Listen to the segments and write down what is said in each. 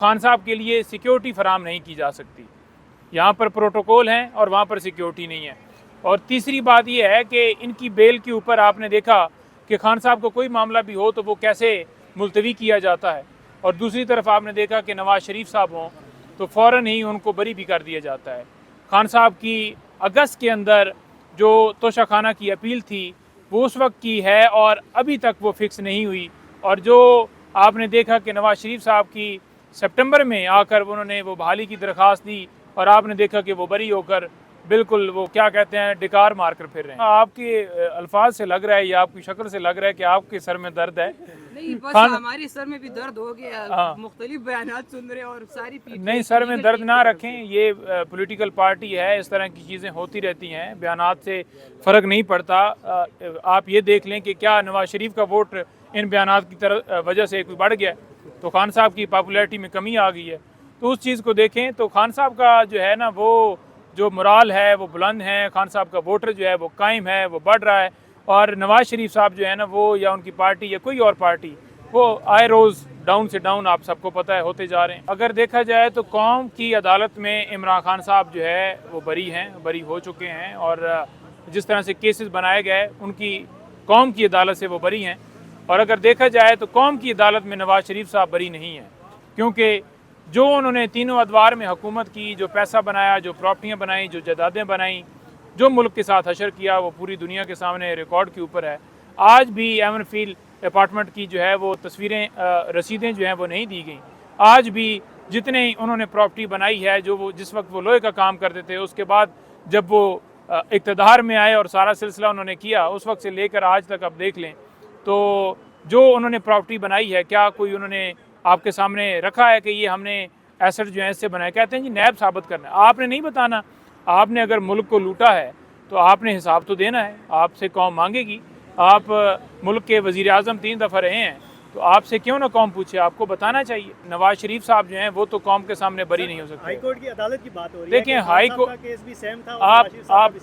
खान साहब के लिए सिक्योरिटी फराम नहीं की जा सकती। यहाँ पर प्रोटोकॉल हैं और वहाँ पर सिक्योरिटी नहीं है। और तीसरी बात यह है कि इनकी बेल के ऊपर आपने देखा कि खान साहब को कोई मामला भी हो तो वो कैसे मुलतवी किया जाता है, और दूसरी तरफ आपने देखा कि नवाज़ शरीफ साहब हों तो फ़ौरन ही उनको बरी भी कर दिया जाता है। खान साहब की अगस्त के अंदर जो तोशाखाना की अपील थी वो उस वक्त की है और अभी तक वो फिक्स नहीं हुई। और जो आपने देखा कि नवाज़ शरीफ साहब की सितंबर में आकर उन्होंने वो बहाली की दरख्वास्त दी और आपने देखा कि वो बरी होकर बिल्कुल वो क्या कहते हैं डिकार मार कर फिर रहे हैं। आपके अल्फाज से लग रहा है या आपकी शक्ल से लग रहा है कि आपके सर में दर्द है। नहीं, बस हमारे सर में भी दर्द हो गया। हाँ। मुख्तलिफ बयानात सुन रहे हैं और सारी नहीं, सर में दर्द ना रखें, ये पॉलिटिकल पार्टी है, इस तरह की चीज़ें होती रहती हैं, बयानात से फ़र्क नहीं पड़ता। आप ये देख लें कि क्या नवाज शरीफ का वोट इन बयानात की तरह वजह से कोई बढ़ गया, तो खान साहब की पॉपुलैरिटी में कमी आ गई है। तो उस चीज़ को देखें तो खान साहब का जो है ना वो जो मोराल है वो बुलंद है, खान साहब का वोटर जो है वो कायम है, वो बढ़ रहा है। और नवाज़ शरीफ साहब जो है ना वो या उनकी पार्टी या कोई और पार्टी वो आए रोज़ डाउन से डाउन, आप सबको पता है, होते जा रहे हैं। अगर देखा जाए तो कौम की अदालत में इमरान खान साहब जो है वो बरी हो चुके हैं और जिस तरह से केसेस बनाए गए उनकी कौम की अदालत से वो बरी हैं। और अगर देखा जाए तो कौम की अदालत में नवाज़ शरीफ साहब बरी नहीं हैं, क्योंकि जो उन्होंने तीनों अदवार में हुकूमत की, जो पैसा बनाया, जो प्रॉपर्टियाँ बनाई, जो जायदादें बनाई, जो मुल्क के साथ हशर किया, वो पूरी दुनिया के सामने रिकॉर्ड के ऊपर है। आज भी एवन फील्ड अपार्टमेंट की जो है वो तस्वीरें, रसीदें जो हैं वो नहीं दी गई। आज भी जितने उन्होंने प्रॉपर्टी बनाई है, जो वो जिस वक्त वो लोहे का काम करते थे, उसके बाद जब वो इक़्तिदार में आए और सारा सिलसिला उन्होंने किया, उस वक्त से लेकर आज तक आप देख लें तो जो उन्होंने प्रॉपर्टी बनाई है, क्या कोई उन्होंने आपके सामने रखा है कि ये हमने एसेट जो है इससे बनाए? कहते हैं जी नैब साबित करना है। आपने नहीं बताना। आपने अगर मुल्क को लूटा है तो आपने हिसाब तो देना है, आपसे कौम मांगेगी। आप मुल्क के वज़ीर आज़म 3 दफ़ा रहे हैं तो आपसे क्यों ना कौम पूछे, आपको बताना चाहिए। नवाज शरीफ साहब जो हैं वो तो कौम के सामने बरी नहीं हो सकते। हाई कोर्ट की अदालत की बात हो रही है। देखिए हाई कोर्ट केस भी सेम था।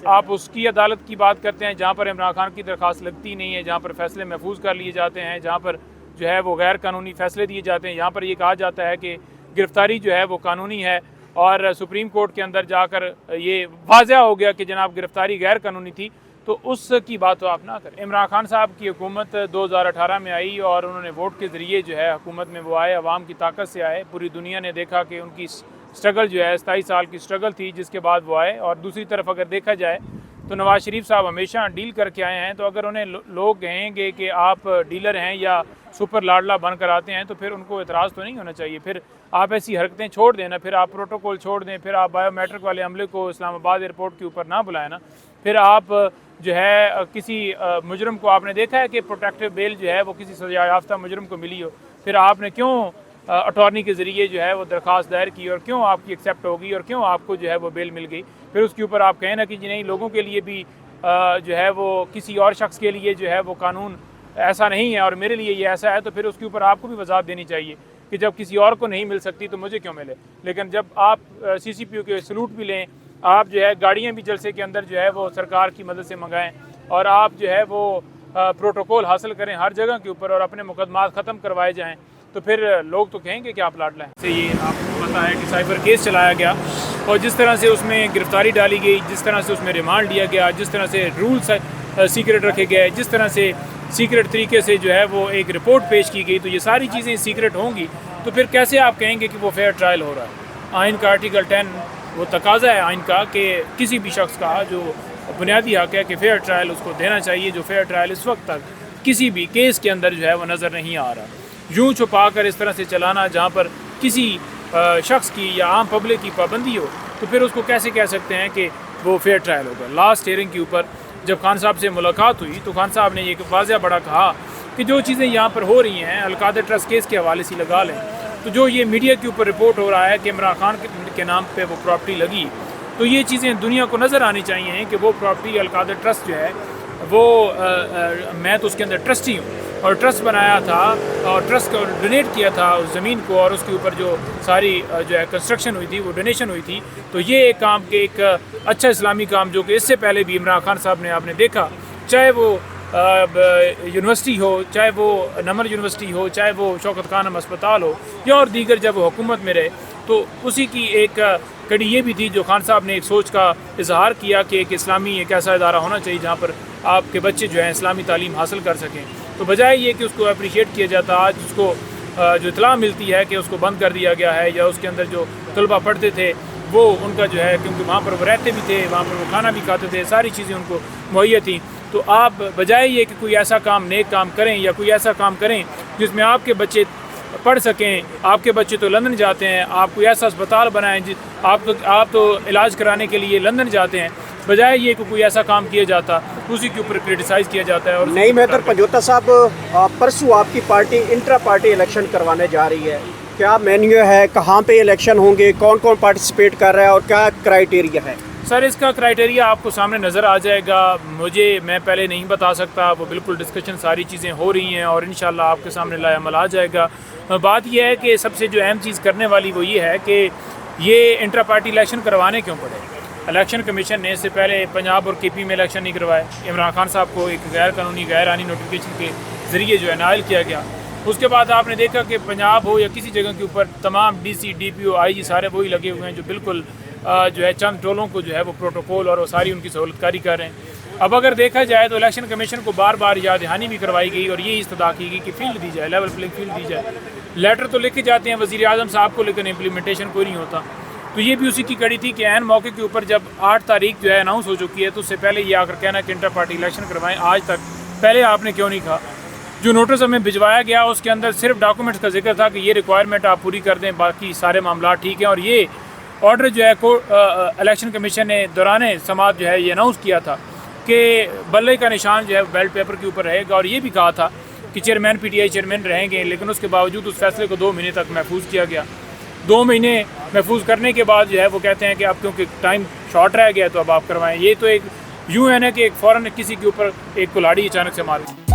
आप उसकी अदालत की बात करते हैं जहाँ पर इमरान खान की दरख्वास्त लगती नहीं है, जहाँ पर फैसले महफूज कर लिए जाते हैं, जहाँ पर जो है वो गैर कानूनी फैसले दिए जाते हैं। यहाँ पर ये कहा जाता है कि गिरफ्तारी जो है वो कानूनी है और सुप्रीम कोर्ट के अंदर जाकर ये वाज़ह हो गया कि जनाब गिरफ्तारी गैर कानूनी थी, तो उसकी बात तो आप ना करें। इमरान खान साहब की हुकूमत 2018 में आई और उन्होंने वोट के ज़रिए जो है हुकूमत में वो आए, अवाम की ताकत से आए। पूरी दुनिया ने देखा कि उनकी स्ट्रगल जो है 27 साल की स्ट्रगल थी, जिसके बाद वो आए। और दूसरी तरफ अगर देखा जाए तो नवाज़ शरीफ साहब हमेशा डील करके आए हैं, तो अगर उन्हें लोग कहेंगे कि आप डीलर हैं या सुपर लाडला बनकर आते हैं तो फिर उनको एतराज़ तो नहीं होना चाहिए। फिर आप ऐसी हरकतें छोड़ देना, फिर आप प्रोटोकॉल छोड़ दें, फिर आप बायोमेट्रिक वाले अमले को इस्लामाबाद एयरपोर्ट के ऊपर ना बुलाएं ना, फिर आप जो है किसी मुजरम को, आपने देखा है कि प्रोटेक्टिव बेल जो है वो किसी सजा याफ्ता मुजरम को मिली हो, फिर आपने क्यों अटॉर्नी के ज़रिए जो है वो दरख्वास्त दायर की और क्यों आपकी एक्सेप्ट होगी और क्यों आपको जो है वो बेल मिल गई? फिर उसके ऊपर आप कहें ना कि जी नहीं, लोगों के लिए भी जो है वो किसी और शख्स के लिए जो है वो कानून ऐसा नहीं है और मेरे लिए ये ऐसा है, तो फिर उसके ऊपर आपको भी वजाहत देनी चाहिए कि जब किसी और को नहीं मिल सकती तो मुझे क्यों मिले। लेकिन जब आप CCPO के सलूट भी लें, आप जो है गाड़ियाँ भी जलसे के अंदर जो है वो सरकार की मदद से मंगाएं और आप जो है वो प्रोटोकॉल हासिल करें हर जगह के ऊपर और अपने मुकदमात ख़त्म करवाए जाएँ, तो फिर लोग तो कहेंगे कि आप लाडला हैं। से ये आपको पता है कि साइबर केस चलाया गया और जिस तरह से उसमें गिरफ्तारी डाली गई, जिस तरह से उसमें रिमांड लिया गया, जिस तरह से रूल्स सीक्रेट रखे गए, जिस तरह से सीक्रेट तरीके से जो है वो एक रिपोर्ट पेश की गई, तो ये सारी चीज़ें सीक्रेट होंगी तो फिर कैसे आप कहेंगे कि वो फेयर ट्रायल हो रहा है? आइन का आर्टिकल 10 वो तकाजा है आइन का कि किसी भी शख्स का जो बुनियादी हक है कि फेयर ट्रायल उसको देना चाहिए, जो फेयर ट्रायल इस वक्त तक किसी भी केस के अंदर जो है वो नज़र नहीं आ रहा। यूँ छुपा कर इस तरह से चलाना जहाँ पर किसी शख्स की या आम पब्लिक की पाबंदी हो, तो फिर उसको कैसे कह सकते हैं कि वो फेयर ट्रायल होगा? लास्ट हियरिंग के ऊपर जब खान साहब से मुलाकात हुई तो खान साहब ने ये वाज़ह बड़ा कहा कि जो चीज़ें यहाँ पर हो रही हैं, अलकादर ट्रस्ट केस के हवाले से लगा लें, तो जो ये मीडिया के ऊपर रिपोर्ट हो रहा है कि इमरान खान के नाम पे वो प्रॉपर्टी लगी, तो ये चीज़ें दुनिया को नज़र आनी चाहिए कि वो प्रॉपर्टी अलकादर ट्रस्ट जो है वो मैं तो उसके अंदर ट्रस्टी हूँ और ट्रस्ट बनाया था और ट्रस्ट को डोनेट किया था उस ज़मीन को और उसके ऊपर जो सारी जो है कंस्ट्रक्शन हुई थी वो डोनेशन हुई थी। तो ये एक काम के एक अच्छा इस्लामी काम जो कि इससे पहले भी इमरान खान साहब ने आपने देखा, चाहे वो यूनिवर्सिटी हो, चाहे वो नमर यूनिवर्सिटी हो, चाहे वो शौकत खानम अस्पताल हो या और दीगर जब वो हुकूमत में रहे, तो उसी की एक कड़ी ये भी थी जो खान साहब ने एक सोच का इजहार किया कि एक इस्लामी एक ऐसा इदारा होना चाहिए जहाँ पर आपके बच्चे जो हैं इस्लामी तालीम हासिल कर सकें। तो बजाय ये कि उसको अप्रिशिएट किया जाता, आज उसको जो इतला मिलती है कि उसको बंद कर दिया गया है या उसके अंदर जो तलबा पढ़ते थे वो उनका जो है, क्योंकि वहाँ पर वो रहते भी थे, वहाँ पर वो खाना भी खाते थे, सारी चीज़ें उनको मुहैया थी। तो आप बजाय ये कि कोई ऐसा काम नेक काम करें या कोई ऐसा काम करें जिसमें आपके बच्चे पढ़ सकें, आपके बच्चे तो लंदन जाते हैं, आप कोई ऐसा अस्पताल बनाएं आप तो इलाज कराने के लिए लंदन जाते हैं, बजाय ये कि कोई ऐसा काम किया जाता उसी के ऊपर क्रिटिसाइज़ किया जाता है। और नहीं मेहतर पंजोता साहब, परसों आपकी पार्टी इंट्रा पार्टी इलेक्शन करवाने जा रही है, क्या मेन्यू है, कहाँ पे इलेक्शन होंगे, कौन कौन पार्टिसिपेट कर रहा है और क्या क्राइटेरिया है? सर इसका क्राइटेरिया आपको सामने नज़र आ जाएगा, मैं पहले नहीं बता सकता, वो बिल्कुल डिस्कशन सारी चीज़ें हो रही हैं और इंशाल्लाह आपके सामने लायामल आ जाएगा। बात यह है कि सबसे जो अहम चीज़ करने वाली वो ये है कि ये इंट्रा पार्टी इलेक्शन करवाने क्यों पड़े। इलेक्शन कमीशन ने इससे पहले पंजाब और केपी में इलेक्शन नहीं करवाए, इमरान खान साहब को एक गैर कानूनी गैर आनी नोटिफिकेशन के ज़रिए जो है नाइल किया गया। उसके बाद आपने देखा कि पंजाब हो या किसी जगह के ऊपर तमाम DC, DPO, IG सारे वही लगे हुए हैं जो बिल्कुल जो है चंद टोलों को जो है वो प्रोटोकॉल और वो सारी उनकी सहूलतकारी कर रहे हैं। अब अगर देखा जाए तो इलेक्शन कमीशन को बार बार याद दहानी भी करवाई गई और ये इस्तदा की गई कि फील्ड दी जाए, लेवल प्लेइंग फील्ड दी जाए। लेटर तो लिखे जाते हैं वज़ीर आज़म साहब को, लेकिन इम्प्लीमेंटेशन कोई नहीं होता। तो ये भी उसी की कड़ी थी कि ऐन मौके के ऊपर जब 8 तारीख जो है अनाउंस हो चुकी है तो उससे पहले ये आकर कहना कि इंटर पार्टी इलेक्शन करवाएं, आज तक पहले आपने क्यों नहीं कहा। जो नोटिस हमें भिजवाया गया उसके अंदर सिर्फ डॉक्यूमेंट्स का जिक्र था कि ये रिक्वायरमेंट आप पूरी कर दें, बाकी सारे मामला ठीक हैं। और ये ऑर्डर जो है इलेक्शन कमीशन ने दौरान समात जो है ये अनाउंस किया था कि बल्ले का निशान जो है बैलेट पेपर के ऊपर रहेगा और ये भी कहा था कि चेयरमैन PTI चेयरमैन रहेंगे, लेकिन उसके बावजूद उस फैसले को 2 महीने तक महफूज किया गया। 2 महीने महफूज करने के बाद जो है वो कहते हैं कि अब क्योंकि टाइम शॉर्ट रह गया तो अब आप करवाएं। ये तो एक यूँ है ना कि एक फ़ौरन किसी के ऊपर एक कुल्हाड़ी अचानक से मार दी।